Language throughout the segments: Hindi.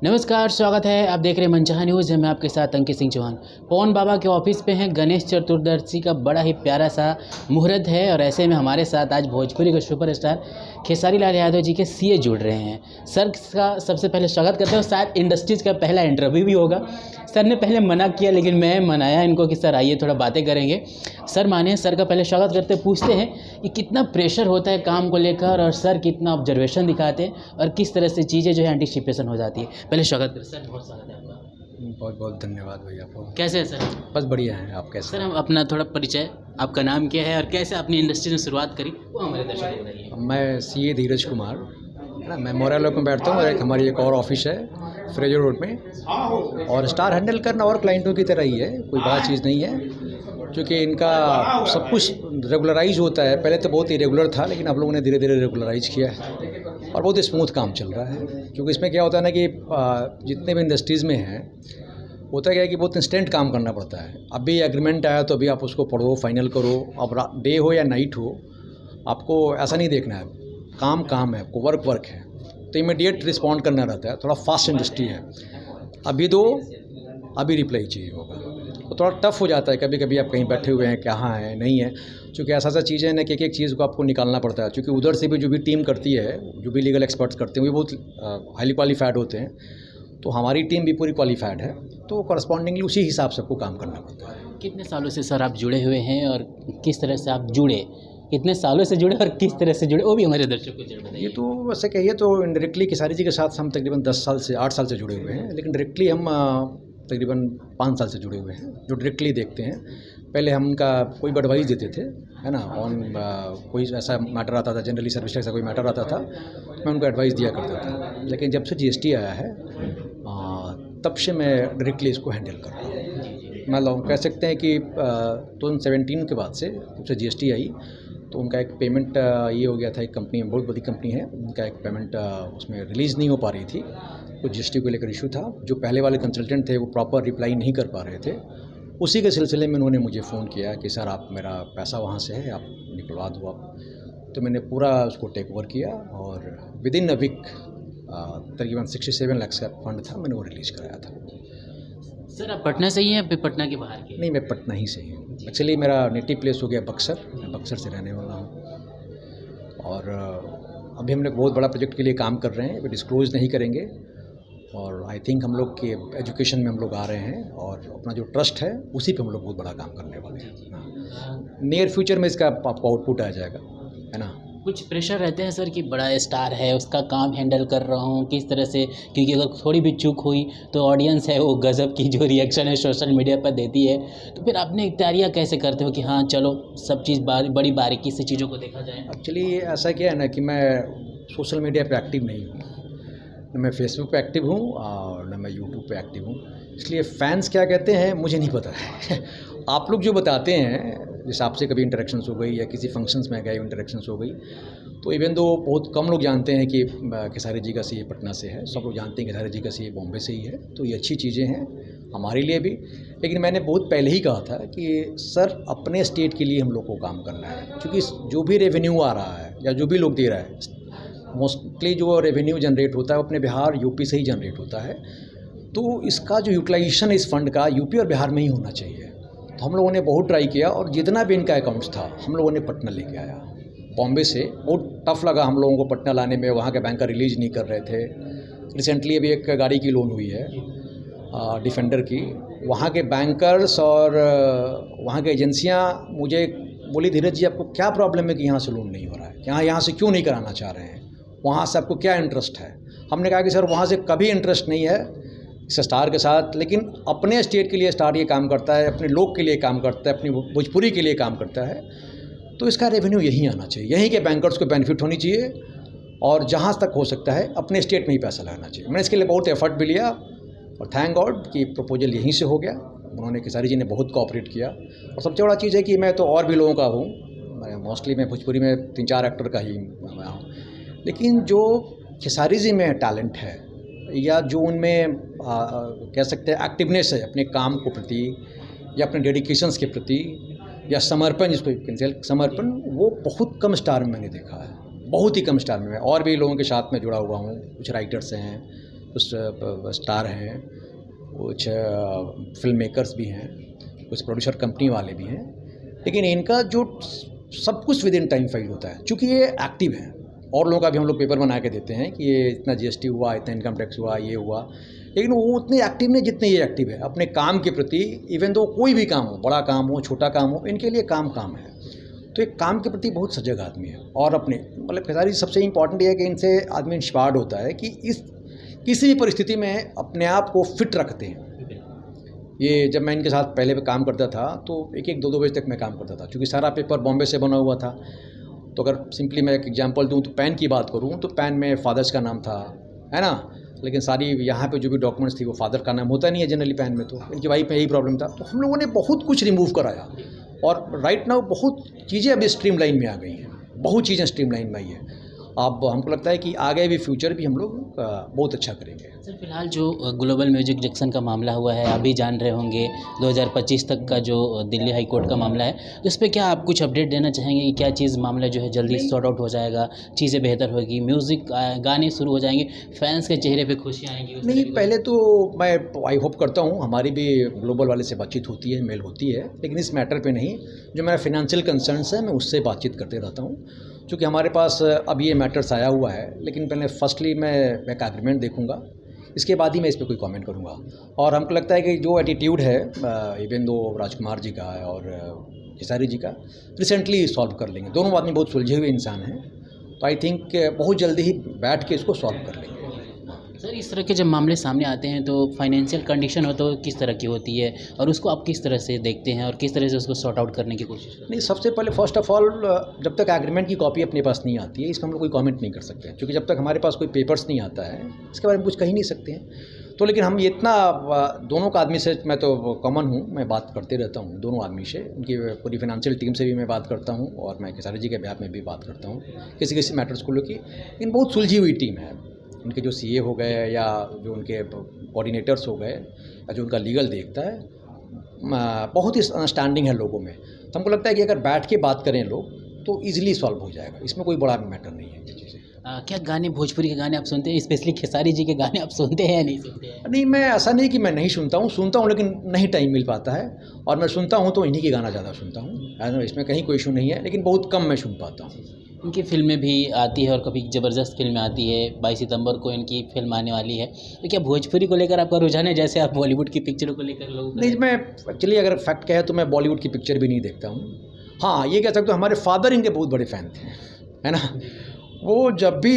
नमस्कार, स्वागत है। आप देख रहे हैं मनचाहा न्यूज़। मैं आपके साथ अंकित सिंह चौहान। पवन बाबा के ऑफिस पे हैं। गणेश चतुर्दशी का बड़ा ही प्यारा सा मुहूर्त है और ऐसे में हमारे साथ आज भोजपुरी के सुपरस्टार खेसारी लाल यादव जी के सीए जुड़ रहे हैं। सर का सबसे पहले स्वागत करते हैं। शायद इंडस्ट्रीज़ का पहला इंटरव्यू भी होगा। सर ने पहले मना किया लेकिन मैं मनाया इनको कि सर आइए थोड़ा बातें करेंगे। सर माने, सर का पहले स्वागत करते पूछते हैं कि कितना प्रेशर होता है काम को लेकर और सर कितना ऑब्जर्वेशन दिखाते हैं और किस तरह से चीज़ें जो है एंटिसिपेशन हो जाती है। पहले स्वागत करें सर, बहुत स्वागत है आपका। बहुत बहुत धन्यवाद भैया आपको। कैसे है सर? बस बढ़िया है। आप कैसे? सर हम अपना थोड़ा परिचय, आपका नाम क्या है और कैसे अपनी इंडस्ट्री में शुरुआत करी वो हमारे दर्शकों को बताइए। मैं सीए धीरज कुमार, है ना। मैं मोरेलो में बैठता हूँ। हमारी एक और ऑफिस है फ्रेजर रोड में, और स्टार हैंडल करना और क्लाइंटों की तरह ही है, कोई बड़ा चीज़ नहीं है, क्योंकि इनका सब कुछ रेगुलराइज होता है। पहले तो बहुत इरेगुलर था, लेकिन आप लोगों ने धीरे धीरे रेगुलराइज किया है और बहुत स्मूथ काम चल रहा है। क्योंकि इसमें क्या होता है ना कि जितने भी इंडस्ट्रीज़ में हैं, होता क्या है कि बहुत इंस्टेंट काम करना पड़ता है। अभी एग्रीमेंट आया तो अभी आप उसको पढ़ो, फाइनल करो। अब डे हो या नाइट हो, आपको ऐसा नहीं देखना है। काम है, आपको वर्क है, तो इमीडिएट रिस्पॉन्ड करना रहता है। थोड़ा फास्ट इंडस्ट्री है। अभी दो, अभी रिप्लाई चाहिए होगा, तो थोड़ा टफ हो जाता है। कभी कभी आप कहीं बैठे हुए हैं, कहाँ हैं, नहीं है, क्योंकि ऐसा चीज़ें ना कि एक चीज़ को आपको निकालना पड़ता है। क्योंकि उधर से भी जो भी टीम करती है, जो भी लीगल एक्सपर्ट्स करते हैं, वो बहुत हाईली क्वालिफाइड होते हैं। तो हमारी टीम भी पूरी क्वालिफाइड है, तो करस्पॉन्डिंगली उसी हिसाब से आपको काम करना पड़ता है। कितने सालों से सर आप जुड़े हुए हैं और किस तरह से आप जुड़े, कितने सालों से जुड़े और किस तरह से जुड़े वो भी हमारे दर्शकों को जरूर बताइए। ये तो वैसे कहिए तो इनडायरेक्टली खेसारी जी के साथ हम तकरीबन 10 साल से 8 साल से जुड़े हुए हैं, लेकिन डायरेक्टली हम तकरीबन 5 साल से जुड़े हुए हैं, जो डायरेक्टली देखते हैं। पहले हम उनका कोई एडवाइस देते थे, है ना, ऑन कोई ऐसा मैटर आता था, जनरली सर्विस टैक्स का कोई मैटर आता था, मैं उनको एडवाइस दिया करता था। लेकिन जब से जीएसटी आया है, तब से मैं डायरेक्टली इसको हैंडल कर रहा हूँ। मतलब कह सकते हैं कि 2017 के बाद से, जब से जीएसटी आई, तो उनका एक पेमेंट ये हो गया था। एक कंपनी, बहुत बड़ी कंपनी है, उनका एक पेमेंट उसमें रिलीज़ नहीं हो पा रही थी, कुछ जीएसटी को लेकर इशू था। जो पहले वाले कंसल्टेंट थे वो प्रॉपर रिप्लाई नहीं कर पा रहे थे। उसी के सिलसिले में उन्होंने मुझे फ़ोन किया कि सर आप मेरा पैसा वहाँ से है, आप निकलवा दो आप। तो मैंने पूरा उसको टेक ओवर किया और विद इन अ वीक तकरीबन 67 लाख का फंड था, मैंने वो रिलीज़ कराया था। सर आप पटना से ही हैं, फिर पटना के बाहर के? नहीं, मैं पटना ही से ही हूँ। एक्चुअली मेरा नेटिव प्लेस हो गया बक्सर, मैं बक्सर से रहने वाला हूँ। और अभी हम लोग बहुत बड़ा प्रोजेक्ट के लिए काम कर रहे हैं, वो डिस्क्लोज़ नहीं करेंगे। और आई थिंक हम लोग के एजुकेशन में हम लोग आ रहे हैं और अपना जो ट्रस्ट है उसी पे हम लोग बहुत बड़ा काम करने वाले हैं। नियर फ्यूचर में इसका आपको आउटपुट आ जाएगा, है ना। कुछ प्रेशर रहते हैं सर कि बड़ा स्टार है, उसका काम हैंडल कर रहा हूँ, किस तरह से, क्योंकि अगर थोड़ी भी चूक हुई तो ऑडियंस है वो गज़ब की जो रिएक्शन है सोशल मीडिया पर देती है। तो फिर आपने तैयारियाँ कैसे करते हो कि हाँ चलो सब चीज़ बड़ी बारीकी से चीज़ों को देखा जाए? एक्चुअली ऐसा क्या है ना कि मैं सोशल मीडिया पे एक्टिव नहीं हूँ, न मैं फेसबुक पे एक्टिव हूँ और न मैं यूट्यूब पे एक्टिव हूँ। इसलिए फैंस क्या कहते हैं मुझे नहीं पता है। आप लोग जो बताते हैं, जैसे आपसे कभी इंटरेक्शंस हो गई या किसी फंक्शंस में गए इंटरेक्शंस हो गई, तो इवन दो बहुत कम लोग जानते हैं कि खेसारी जी का सीए पटना से है। सब लोग जानते हैं कि खेसारी जी का सीए बॉम्बे से ही है। तो ये अच्छी चीज़ें हैं हमारे लिए भी। लेकिन मैंने बहुत पहले ही कहा था कि सर अपने स्टेट के लिए हम लोग को काम करना है, क्योंकि जो भी रेवेन्यू आ रहा है या जो भी लोग दे रहा है, मोस्टली जो रेवेन्यू जनरेट होता है अपने बिहार यूपी से ही जनरेट होता है। तो इसका जो यूटिलाइजेशन इस फंड का यूपी और बिहार में ही होना चाहिए। तो हम लोगों ने बहुत ट्राई किया और जितना भी इनका अकाउंट्स था हम लोगों ने पटना लेके आया। बॉम्बे से बहुत टफ लगा हम लोगों को पटना लाने में, वहाँ के बैंकर रिलीज नहीं कर रहे थे। रिसेंटली अभी एक गाड़ी की लोन हुई है डिफेंडर की, वहाँ के बैंकर्स और वहाँ की एजेंसियाँ मुझे बोली धीरज जी आपको क्या प्रॉब्लम है कि यहाँ से लोन नहीं हो रहा है, यहाँ से क्यों नहीं कराना चाह रहे हैं, वहाँ से आपको क्या इंटरेस्ट है। हमने कहा कि सर वहाँ से कभी इंटरेस्ट नहीं है इस स्टार के साथ, लेकिन अपने स्टेट के लिए स्टार ये काम करता है, अपने लोग के लिए काम करता है, अपनी भोजपुरी के लिए काम करता है। तो इसका रेवेन्यू यहीं आना चाहिए, यहीं के बैंकर्स को बेनिफिट होनी चाहिए और जहाँ तक हो सकता है अपने स्टेट में ही पैसा लगाना चाहिए। मैंने इसके लिए बहुत एफर्ट भी लिया और थैंक गॉड कि प्रपोजल यहीं से हो गया। उन्होंने खेसारी जी ने बहुत कोऑपरेट किया। और सबसे बड़ा चीज़ है कि मैं तो और भी लोगों का हूँ, मोस्टली मैं भोजपुरी में 3-4 एक्टर का ही हूँ, लेकिन जो खेसारी जी में टैलेंट है या जो उनमें कह सकते हैं एक्टिवनेस है अपने काम को प्रति या अपने डेडिकेशंस के प्रति या समर्पण, जिसको समर्पण, वो बहुत कम स्टार में मैंने देखा है, बहुत ही कम स्टार में। मैं और भी लोगों के साथ में जुड़ा हुआ हूँ, कुछ राइटर्स हैं, कुछ स्टार हैं, कुछ फिल्म मेकर्स भी हैं, कुछ प्रोड्यूसर कंपनी वाले भी हैं, लेकिन इनका जो सब कुछ विद इन टाइम फाइल होता है, चूँकि ये एक्टिव हैं। और लोगों का भी हम लोग पेपर बना के देते हैं कि ये इतना जीएसटी हुआ, इतना इनकम टैक्स हुआ, ये हुआ, लेकिन वो उतने एक्टिव नहीं जितने ये एक्टिव है अपने काम के प्रति। इवन तो कोई भी काम हो, बड़ा काम हो, छोटा काम हो, इनके लिए काम है। तो एक काम के प्रति बहुत सजग आदमी है। और अपने मतलब खेसारी सबसे इम्पॉर्टेंट ये है कि इनसे आदमी इंस्पायर्ड होता है कि इस किसी भी परिस्थिति में अपने आप को फिट रखते हैं। ये जब मैं इनके साथ पहले पे काम करता था तो 1-1, 2-2 बजे तक मैं काम करता था, क्योंकि सारा पेपर बॉम्बे से बना हुआ था। तो अगर सिंपली मैं एक एग्जांपल दूं तो पैन की बात करूं तो पैन में फादर्स का नाम था, है ना, लेकिन सारी यहाँ पे जो भी डॉक्यूमेंट्स थी वो फादर का नाम होता नहीं है जनरली पैन में, तो इनकी वाइफ में यही प्रॉब्लम था। तो हम लोगों ने बहुत कुछ रिमूव कराया और राइट नाउ बहुत चीज़ें अभी स्ट्रीमलाइन में आ गई हैं, बहुत चीज़ें स्ट्रीमलाइन में आई हैं। अब हमको लगता है कि आगे भी फ्यूचर भी हम लोग बहुत अच्छा करेंगे। सर फिलहाल जो ग्लोबल म्यूजिक जंक्शन का मामला हुआ है, अभी जान रहे होंगे 2025 तक का जो दिल्ली हाई कोर्ट का मामला है, तो इस पे क्या आप कुछ अपडेट देना चाहेंगे कि क्या चीज़ मामला जो है जल्दी सॉर्ट आउट हो जाएगा, चीज़ें बेहतर होगी, म्यूज़िक गाने शुरू हो जाएंगे, फैंस के चेहरे पे खुशियाँ आएंगी? नहीं, पहले तो मैं आई होप करता हूँ हमारी भी ग्लोबल वाले से बातचीत होती है, मेल होती है, लेकिन इस मैटर पे नहीं। जो मेरा फाइनेंशियल कंसर्न्स है मैं उससे बातचीत करते रहता हूँ, क्योंकि हमारे पास अब ये मैटर्स आया हुआ है। लेकिन पहले फर्स्टली मैं एक एग्रीमेंट देखूँगा, इसके बाद ही मैं इस पर कोई कमेंट करूँगा। और हमको लगता है कि जो एटीट्यूड है इवन दो राजकुमार जी का और खेसारी जी का, रिसेंटली सॉल्व कर लेंगे। दोनों आदमी बहुत सुलझे हुए इंसान हैं, तो आई थिंक बहुत जल्दी ही बैठ के इसको सॉल्व कर लेंगे। सर इस तरह के जब मामले सामने आते हैं तो फाइनेंशियल कंडीशन हो तो किस तरह की होती है और उसको आप किस तरह से देखते हैं और किस तरह से उसको सॉर्ट आउट करने की कोशिश करते हैं? नहीं, सबसे पहले फर्स्ट ऑफ ऑल जब तक एग्रीमेंट की कॉपी अपने पास नहीं आती है इस पर हम लोग कोई कमेंट नहीं कर सकते हैं, क्योंकि जब तक हमारे पास कोई पेपर्स नहीं आता है इसके बारे में कुछ कह ही नहीं सकते हैं। तो लेकिन हम ये इतना दोनों का आदमी से मैं तो कॉमन हूँ, मैं बात करते रहता हूँ दोनों आदमी से, उनकी पूरी फाइनेंशियल टीम से भी मैं बात करता हूँ और मैं खेसारी जी के ब्याह में भी बात करता हूँ किसी किसी मैटर्स को लेकर। इन बहुत सुलझी हुई टीम है, उनके जो सीए हो गए या जो उनके कोऑर्डिनेटर्स हो गए या जो उनका लीगल देखता है, बहुत ही अंडरस्टैंडिंग है लोगों में। तो हमको लगता है कि अगर बैठ के बात करें लोग तो ईजिली सॉल्व हो जाएगा, इसमें कोई बड़ा मैटर नहीं है ये चीज़ें। क्या गाने भोजपुरी के गाने आप सुनते हैं, स्पेशली खेसारी जी के गाने आप सुनते हैं या नहीं सुनते हैं? नहीं, मैं ऐसा नहीं कि मैं नहीं सुनता हूँ लेकिन नहीं टाइम मिल पाता है, और मैं सुनता हूँ तो इन्हीं के गाना ज़्यादा सुनता हूँ, इसमें कहीं कोई इशू नहीं है, लेकिन बहुत कम मैं सुन पाता हूँ। इनकी फिल्में भी आती है और कभी ज़बरदस्त फिल्में आती है, 22 सितंबर को इनकी फिल्म आने वाली है, तो क्या भोजपुरी को लेकर आपका रुझान है जैसे आप बॉलीवुड की पिक्चरों को लेकर लोग? नहीं, मैं एक्चुअली अगर फैक्ट कहे तो मैं बॉलीवुड की पिक्चर भी नहीं देखता हूँ। हाँ, ये कह सकते हो हमारे फादर इनके बहुत बड़े फ़ैन थे, है ना। वो जब भी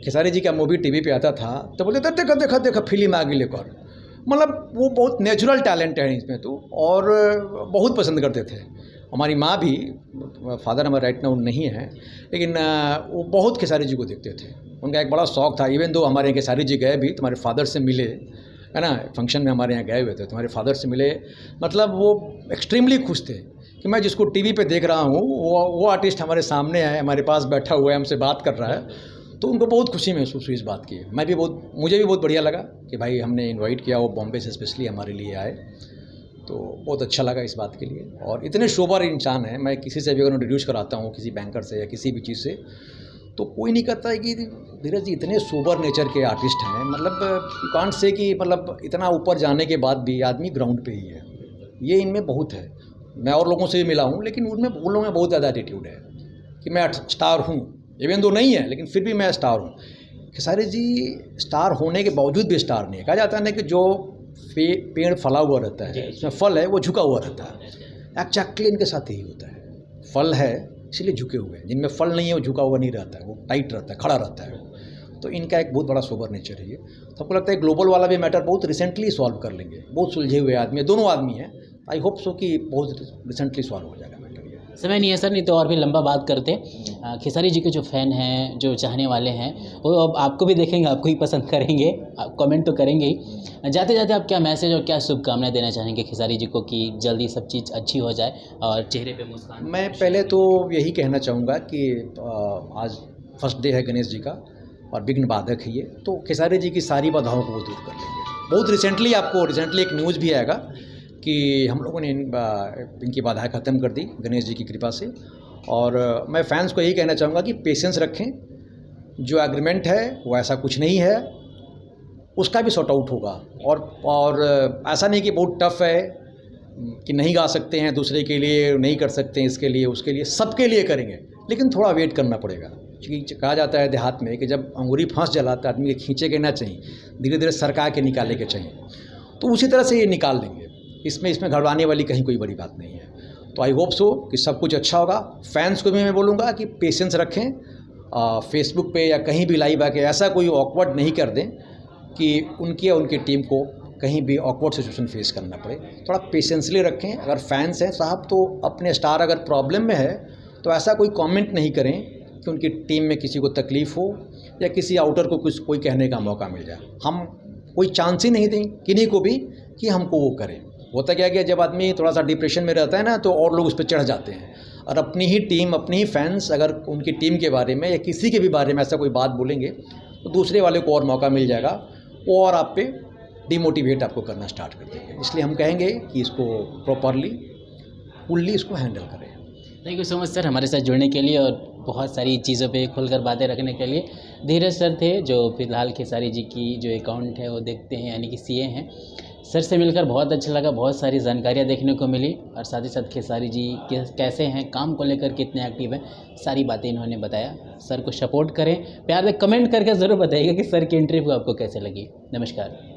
खेसारी जी का मूवी टीवी पे आता था तो बोलते थे देखा देखा देखा फिल्म आ गई लेकर, मतलब वो बहुत नेचुरल टैलेंट है इसमें तो, और बहुत पसंद करते थे। हमारी माँ भी, फादर हमारे राइट नाउ नहीं है, लेकिन वो बहुत खेसारी जी को देखते थे, उनका एक बड़ा शौक था। इवन दो हमारे यहाँ खेसारी जी गए भी तुम्हारे फादर से मिले, है ना, फंक्शन में हमारे यहाँ गए हुए थे, तुम्हारे फादर से मिले, मतलब वो एक्सट्रीमली खुश थे कि मैं जिसको टीवी पे देख रहा हूँ वो आर्टिस्ट हमारे सामने है, हमारे पास बैठा हुआ है, हमसे बात कर रहा है। तो उनको बहुत खुशी महसूस हुई इस बात की। मुझे भी बहुत बढ़िया लगा कि भाई हमने इनवाइट किया, वो बॉम्बे से स्पेशली हमारे लिए आए, तो बहुत अच्छा लगा इस बात के लिए। और इतने सोबर इंसान हैं, मैं किसी से भी अगर इंट्रोड्यूस कराता हूँ किसी बैंकर से या किसी भी चीज़ से, तो कोई नहीं कहता है कि धीरज जी इतने सोबर नेचर के आर्टिस्ट हैं, मतलब यू कांट से कि मतलब इतना ऊपर जाने के बाद भी आदमी ग्राउंड पे ही है, ये इनमें बहुत है। मैं और लोगों से भी मिला हूँ, लेकिन उनमें उन लोगों में बहुत ज़्यादा एटीट्यूड है कि मैं स्टार हूँ, इवन दो नहीं है लेकिन फिर भी मैं स्टार हूँ। खेसारी जी स्टार होने के बावजूद भी स्टार नहीं है। कहा जाता है ना कि जो पेड़ फला हुआ रहता है, उसमें फल है वो झुका हुआ रहता है, एक्जैक्टली इनके साथ यही होता है। फल है इसलिए झुके हुए हैं, जिनमें फल नहीं है वो झुका हुआ नहीं रहता है, वो टाइट रहता है, खड़ा रहता है वो। तो इनका एक बहुत बड़ा सोबर नेचर है ये। तो आपको लगता है ग्लोबल वाला भी मैटर बहुत रिसेंटली सॉल्व कर लेंगे, बहुत सुलझे हुए आदमी है, दोनों आदमी हैं। आई होप सो कि बहुत रिसेंटली सॉल्व हो जाएगा मैटर ये। समय नहीं है सर, नहीं तो और भी लंबा बात करते। खेसारी जी के जो फ़ैन हैं, जो चाहने वाले हैं, वो अब आपको भी देखेंगे, आपको ही पसंद करेंगे, आप कमेंट तो करेंगे ही। जाते जाते आप क्या मैसेज और क्या शुभकामनाएं देना चाहेंगे खेसारी जी को कि जल्दी सब चीज़ अच्छी हो जाए और चेहरे पे मुस्कान? मैं पहले तो यही कहना चाहूँगा कि आज फर्स्ट डे है गणेश जी का और विघ्न बाधक है ये, तो खेसारी जी की सारी बाधाओं को वो दूर कर लेंगे। बहुत रिसेंटली एक न्यूज़ भी आएगा कि हम लोगों ने इनकी बाधाएं ख़त्म कर दी गणेश जी की कृपा से। और मैं फैंस को यही कहना चाहूँगा कि पेशेंस रखें, जो एग्रीमेंट है वो ऐसा कुछ नहीं है, उसका भी सॉर्ट आउट होगा। और ऐसा नहीं कि बहुत टफ है कि नहीं गा सकते हैं, दूसरे के लिए नहीं कर सकते हैं, इसके लिए उसके लिए सबके लिए करेंगे, लेकिन थोड़ा वेट करना पड़ेगा। क्योंकि कहा जाता है देहात में कि जब अंगूरी फंस जलाता आदमी के खींचे के ना चाहिए, धीरे धीरे सरका के निकाले के चाहिए, तो उसी तरह से ये निकाल देंगे। इसमें घबराने वाली कहीं कोई बड़ी बात नहीं है। तो आई होप सो कि सब कुछ अच्छा होगा। फैंस को भी मैं बोलूँगा कि पेशेंस रखें, फेसबुक पे या कहीं भी लाइव आके ऐसा कोई ऑकवर्ड नहीं कर दें कि उनकी या उनकी टीम को कहीं भी ऑकवर्ड सिचुएशन फेस करना पड़े। थोड़ा पेशेंसली रखें। अगर फैंस हैं साहब तो अपने स्टार अगर प्रॉब्लम में है तो ऐसा कोई कमेंट नहीं करें कि उनकी टीम में किसी को तकलीफ़ हो या किसी आउटर को कुछ कोई कहने का मौका मिल जाए। हम कोई चांस ही नहीं दें किन्हीं को भी कि हमको वो करें। होता क्या कि जब आदमी थोड़ा सा डिप्रेशन में रहता है ना, तो और लोग उस पर चढ़ जाते हैं। और अपनी ही टीम, अपनी ही फैंस अगर उनकी टीम के बारे में या किसी के भी बारे में ऐसा कोई बात बोलेंगे तो दूसरे वाले को और मौका मिल जाएगा, वो और आप पे डिमोटिवेट आपको करना स्टार्ट कर देंगे। इसलिए हम कहेंगे कि इसको प्रॉपरली कूलली इसको हैंडल करें। Thank you so much sir हमारे साथ जुड़ने के लिए और बहुत सारी चीज़ों पे खुलकर बातें रखने के लिए। धीरज सर थे जो फिलहाल खेसारी जी की जो अकाउंट है वो देखते हैं, यानी कि सीए हैं। सर से मिलकर बहुत अच्छा लगा, बहुत सारी जानकारियाँ देखने को मिली और साथ ही साथ खेसारी जी कैसे हैं, काम को लेकर कितने एक्टिव हैं, सारी बातें इन्होंने बताया। सर को सपोर्ट करें, प्यार से कमेंट करके ज़रूर बताइएगा कि सर की इंटरव्यू आपको कैसे लगी। नमस्कार।